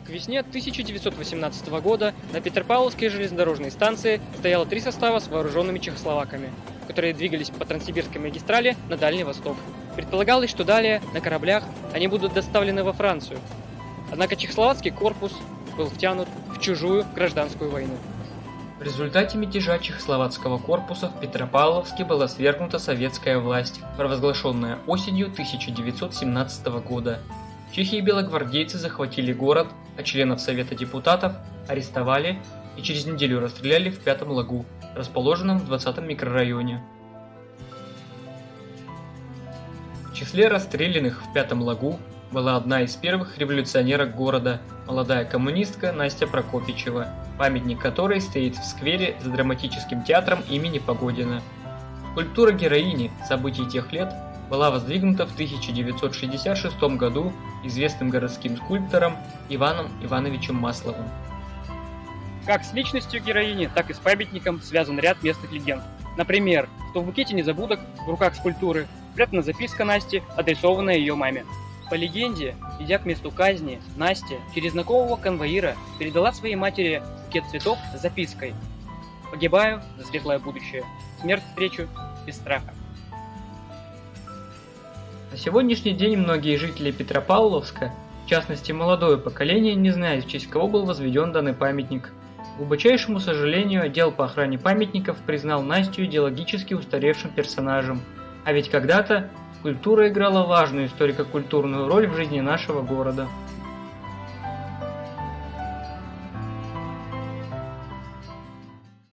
К весне 1918 года на Петропавловской железнодорожной станции стояло 3 состава с вооруженными чехословаками, которые двигались по Транссибирской магистрали на Дальний Восток. Предполагалось, что далее на кораблях они будут доставлены во Францию. Однако чехословацкий корпус был втянут в чужую гражданскую войну. В результате мятежа чехословацкого корпуса в Петропавловске была свергнута советская власть, провозглашенная осенью 1917 года. Чехи и белогвардейцы захватили город, а членов Совета депутатов арестовали и через неделю расстреляли в Пятом Лагу, расположенном в 20-м микрорайоне. В числе расстрелянных в Пятом Лагу была одна из первых революционерок города, молодая коммунистка Настя Прокопичева, памятник которой стоит в сквере за драматическим театром имени Погодина. Скульптура героини событий тех лет была воздвигнута в 1966 году известным городским скульптором Иваном Ивановичем Масловым. Как с личностью героини, так и с памятником связан ряд местных легенд. Например, что в букете незабудок в руках скульптуры спрятана записка Насти, адресованная ее маме. По легенде, идя к месту казни, Настя через знакомого конвоира передала своей матери букет цветов с запиской: «Погибаю за светлое будущее. Смерть встречу без страха». На сегодняшний день многие жители Петропавловска, в частности молодое поколение, не знают, в честь кого был возведен данный памятник. К глубочайшему сожалению, отдел по охране памятников признал Настю идеологически устаревшим персонажем, а ведь когда-то скульптура играла важную историко-культурную роль в жизни нашего города.